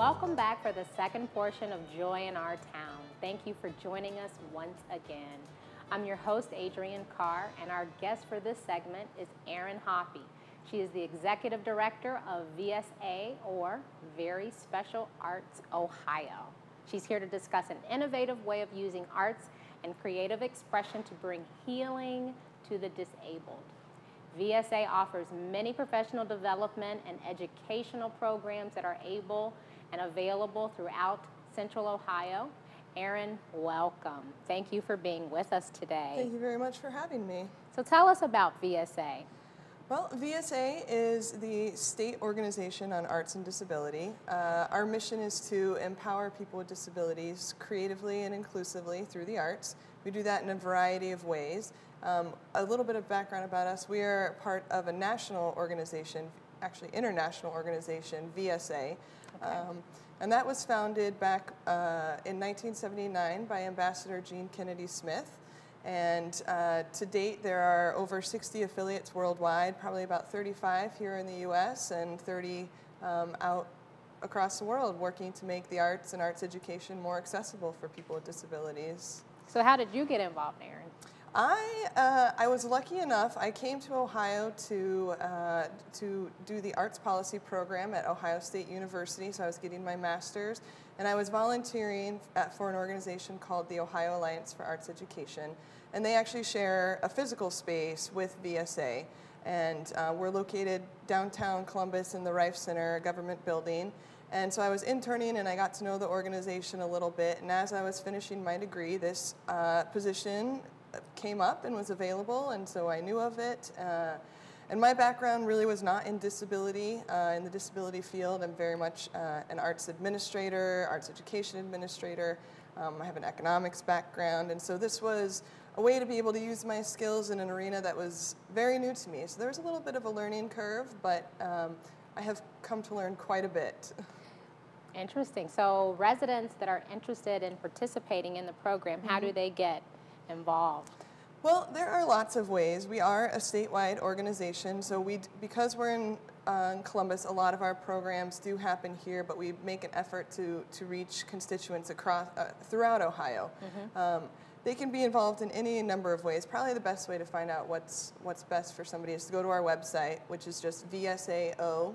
Welcome back for the second portion of Joy in Our Town. Thank you for joining us once again. I'm your host, Adrienne Carr, and our guest for this segment is Erin Hoppe. She is the Executive Director of VSA, or Very Special Arts Ohio. She's here to discuss an innovative way of using arts and creative expression to bring healing to the disabled. VSA offers many professional development and educational programs that are able and available throughout Central Ohio. Erin, welcome. Thank you for being with us today. Thank you very much for having me. So tell us about VSA. Well, VSA is the state organization on arts and disability. Our mission is to empower people with disabilities creatively and inclusively through the arts. We do that in a variety of ways. A little bit of background about us: we are part of a national organization, actually international organization, VSA. Okay. And that was founded back in 1979 by Ambassador Jean Kennedy Smith. And to date, there are over 60 affiliates worldwide, probably about 35 here in the U.S. and 30 out across the world, working to make the arts and arts education more accessible for people with disabilities. So how did you get involved, Erin? I was lucky enough. I came to Ohio to do the arts policy program at Ohio State University, so I was getting my master's, and I was volunteering for an organization called the Ohio Alliance for Arts Education, and they actually share a physical space with VSA, and we're located downtown Columbus in the Rife Center, a government building. And so I was interning and I got to know the organization a little bit, and as I was finishing my degree, this position came up and was available, and so I knew of it. And my background really was not in disability, in the disability field. I'm very much an arts administrator, arts education administrator. I have an economics background, and so this was a way to be able to use my skills in an arena that was very new to me. So there was a little bit of a learning curve, but I have come to learn quite a bit. Interesting. So residents that are interested in participating in the program, how do they get involved? Well, there are lots of ways. We are a statewide organization, so because we're in Columbus, a lot of our programs do happen here, but we make an effort to reach constituents across throughout Ohio. They can be involved in any number of ways. Probably the best way to find out what's best for somebody is to go to our website, which is just vsao.org.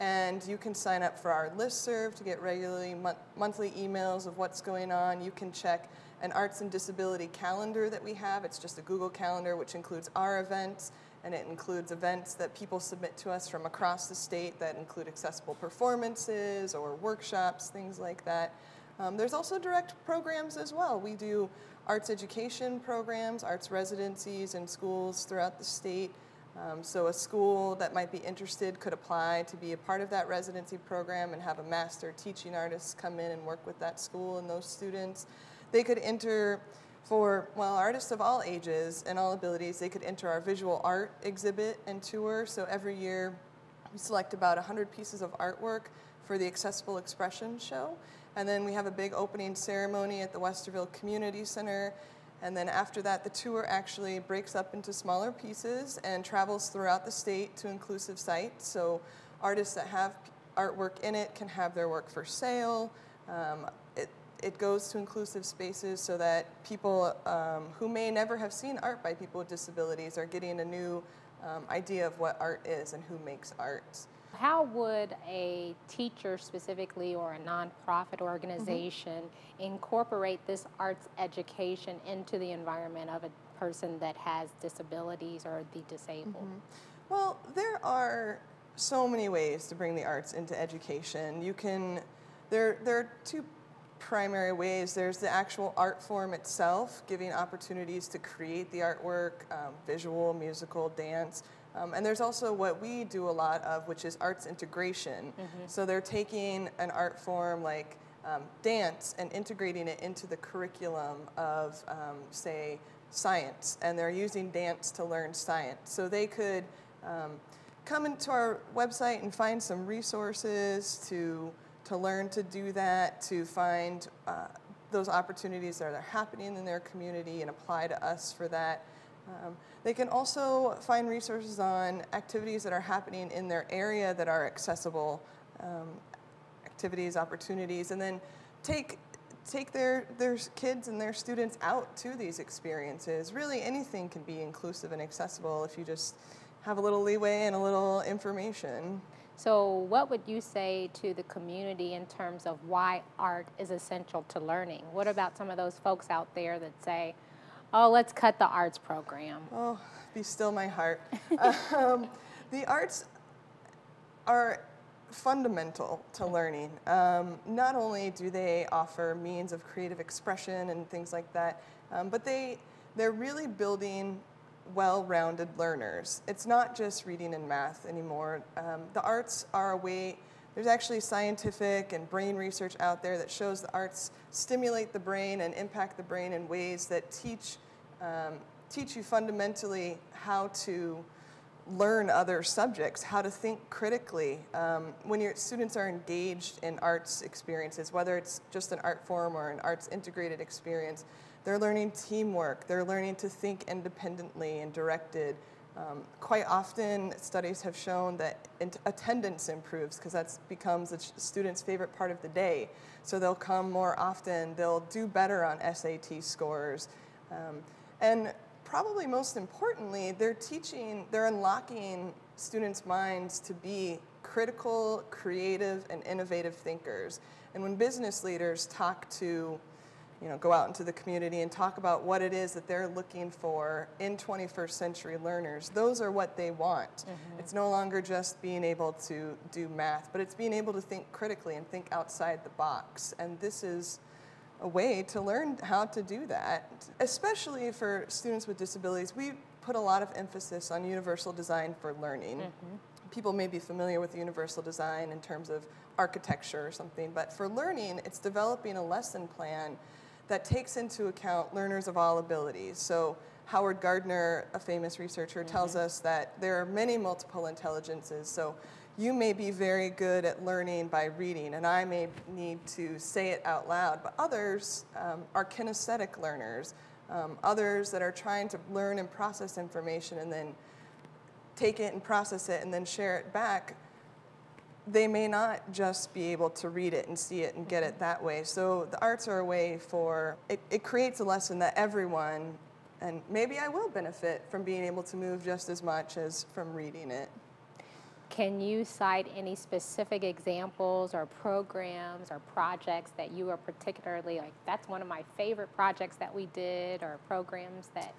And you can sign up for our listserv to get regularly monthly emails of what's going on. You can check an arts and disability calendar that we have. It's just a Google Calendar, which includes our events, and it includes events that people submit to us from across the state that include accessible performances or workshops, things like that. There's also direct programs as well. We do arts education programs, arts residencies in schools throughout the state. So a school that might be interested could apply to be a part of that residency program and have a master teaching artist come in and work with that school and those students. They could enter for, well, artists of all ages and all abilities. They could enter our visual art exhibit and tour. So every year we select about 100 pieces of artwork for the Accessible Expression show. And then we have a big opening ceremony at the Westerville Community Center. And then after that, the tour actually breaks up into smaller pieces and travels throughout the state to inclusive sites. So artists that have artwork in it can have their work for sale. It goes to inclusive spaces so that people who may never have seen art by people with disabilities are getting a new idea of what art is and who makes art. How would a teacher specifically or a nonprofit organization incorporate this arts education into the environment of a person that has disabilities or the disabled? Well, there are so many ways to bring the arts into education. There are two primary ways. There's the actual art form itself, giving opportunities to create the artwork, visual, musical, dance. And there's also what we do a lot of, which is arts integration. So they're taking an art form like dance and integrating it into the curriculum of, say, science, and they're using dance to learn science. So they could come into our website and find some resources to learn to do that, to find those opportunities that are happening in their community and apply to us for that. They can also find resources on activities that are happening in their area that are accessible. activities, opportunities, and then take their kids and their students out to these experiences. Really, anything can be inclusive and accessible if you just have a little leeway and a little information. So what would you say to the community in terms of why art is essential to learning? What about some of those folks out there that say, oh, let's cut the arts program? Oh, be still my heart. The arts are fundamental to learning. Not only do they offer means of creative expression and things like that, but they're really building well-rounded learners. It's not just reading and math anymore. The arts are a way, there's actually scientific and brain research out there that shows the arts stimulate the brain and impact the brain in ways that teach you fundamentally how to learn other subjects, how to think critically. When your students are engaged in arts experiences, whether it's just an art form or an arts integrated experience, they're learning teamwork, they're learning to think independently and directed. Quite often, studies have shown that attendance improves because that becomes a student's favorite part of the day. So they'll come more often, they'll do better on SAT scores. And probably most importantly, they're unlocking students' minds to be critical, creative, and innovative thinkers. And when business leaders go out into the community and talk about what it is that they're looking for in 21st century learners, those are what they want. Mm-hmm. It's no longer just being able to do math, but it's being able to think critically and think outside the box. And this is a way to learn how to do that. Especially for students with disabilities, we put a lot of emphasis on universal design for learning. Mm-hmm. People may be familiar with universal design in terms of architecture or something, but for learning, it's developing a lesson plan that takes into account learners of all abilities. So Howard Gardner, a famous researcher, tells us that there are many multiple intelligences. So you may be very good at learning by reading, and I may need to say it out loud, but others are kinesthetic learners, others that are trying to learn and process information and then take it and process it and then share it back. They may not just be able to read it and see it and get it that way. So the arts are a way it creates a lesson that everyone, and maybe I will benefit from being able to move just as much as from reading it. Can you cite any specific examples or programs or projects that you are particularly like, that's one of my favorite projects that we did, or programs that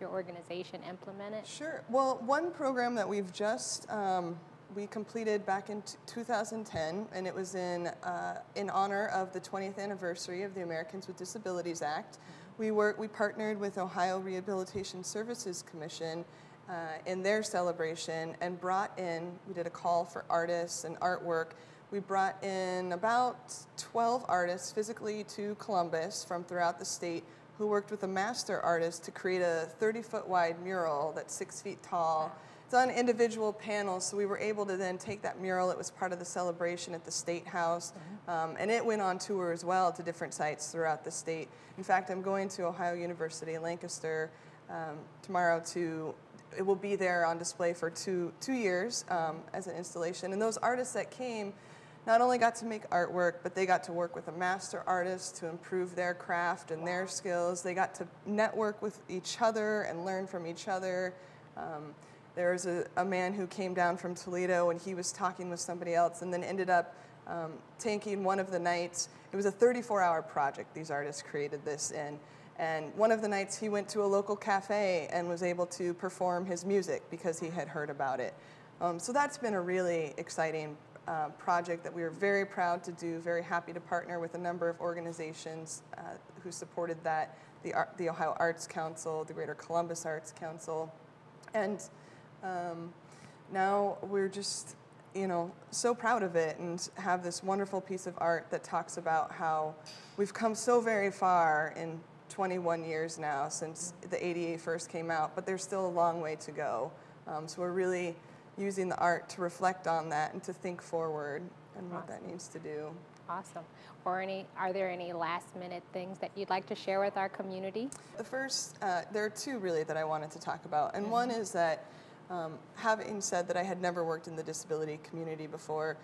your organization implemented? Sure. Well, one program that we've just we completed back in 2010, and it was in honor of the 20th anniversary of the Americans with Disabilities Act. We partnered with Ohio Rehabilitation Services Commission in their celebration and we did a call for artists and artwork. We brought in about 12 artists physically to Columbus from throughout the state who worked with a master artist to create a 30-foot wide mural that's 6 feet tall. It's on individual panels, so we were able to then take that mural. It was part of the celebration at the State House, and it went on tour as well to different sites throughout the state. In fact, I'm going to Ohio University in Lancaster tomorrow it will be there on display for two years as an installation. And those artists that came not only got to make artwork, but they got to work with a master artist to improve their craft and their skills. They got to network with each other and learn from each other. There was a man who came down from Toledo, and he was talking with somebody else and then ended up taking one of the nights. It was a 34-hour project these artists created this in. And one of the nights he went to a local cafe and was able to perform his music because he had heard about it. So that's been a really exciting project that we were very proud to do, very happy to partner with a number of organizations who supported that, the Ohio Arts Council, the Greater Columbus Arts Council. And now we're just, so proud of it and have this wonderful piece of art that talks about how we've come so very far in 21 years now since the ADA first came out, but there's still a long way to go. So we're really using the art to reflect on that and to think forward and what that needs to do. Awesome. Are there any last-minute things that you'd like to share with our community? The first, there are two really that I wanted to talk about, and one is that having said that I had never worked in the disability community before,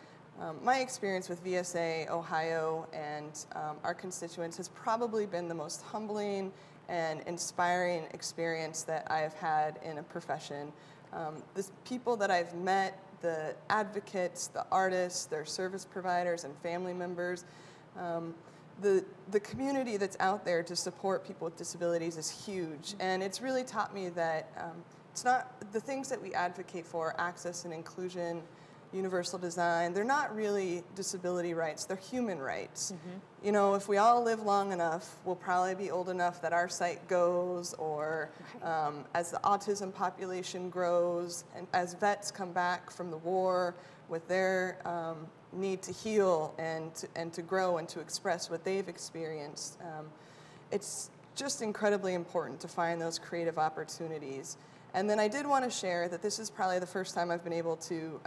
My experience with VSA Ohio and our constituents has probably been the most humbling and inspiring experience that I've had in a profession. The people that I've met, the advocates, the artists, their service providers and family members, the community that's out there to support people with disabilities is huge. And it's really taught me that it's not the things that we advocate for, access and inclusion, universal design, they're not really disability rights, they're human rights. You know, if we all live long enough, we'll probably be old enough that our sight goes, or as the autism population grows, and as vets come back from the war with their need to heal and to grow and to express what they've experienced, it's just incredibly important to find those creative opportunities. And then I did want to share that this is probably the first time I've been able to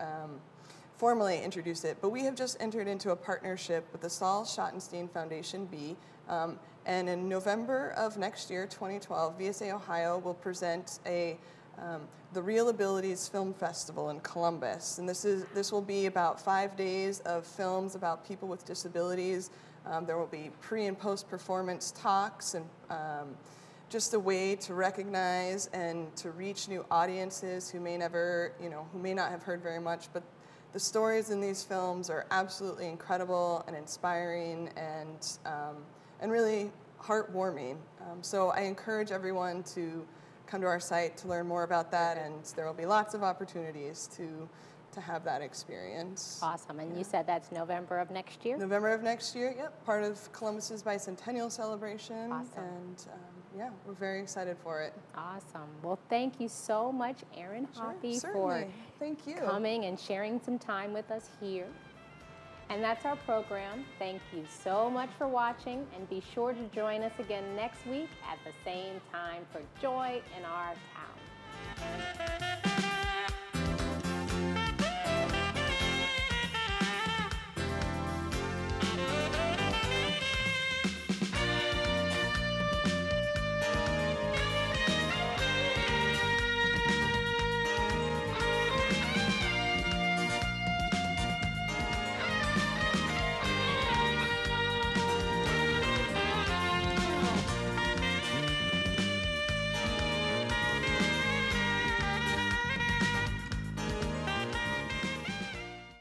formally introduce it, but we have just entered into a partnership with the Saul Schottenstein Foundation B, and in November of next year, 2012, VSA Ohio will present the Real Abilities Film Festival in Columbus, and this will be about 5 days of films about people with disabilities. There will be pre and post performance talks and just a way to recognize and to reach new audiences who may never, who may not have heard very much, but the stories in these films are absolutely incredible and inspiring and really heartwarming. So I encourage everyone to come to our site to learn more about that, and there will be lots of opportunities to have that experience. Awesome. And you said that's November of next year? November of next year, yep. Part of Columbus's bicentennial celebration. Awesome. And yeah, we're very excited for it. Awesome. Well, thank you so much, Erin Hoppe, for thank you. coming and sharing some time with us here. And that's our program. Thank you so much for watching, and be sure to join us again next week at the same time for Joy in Our Town.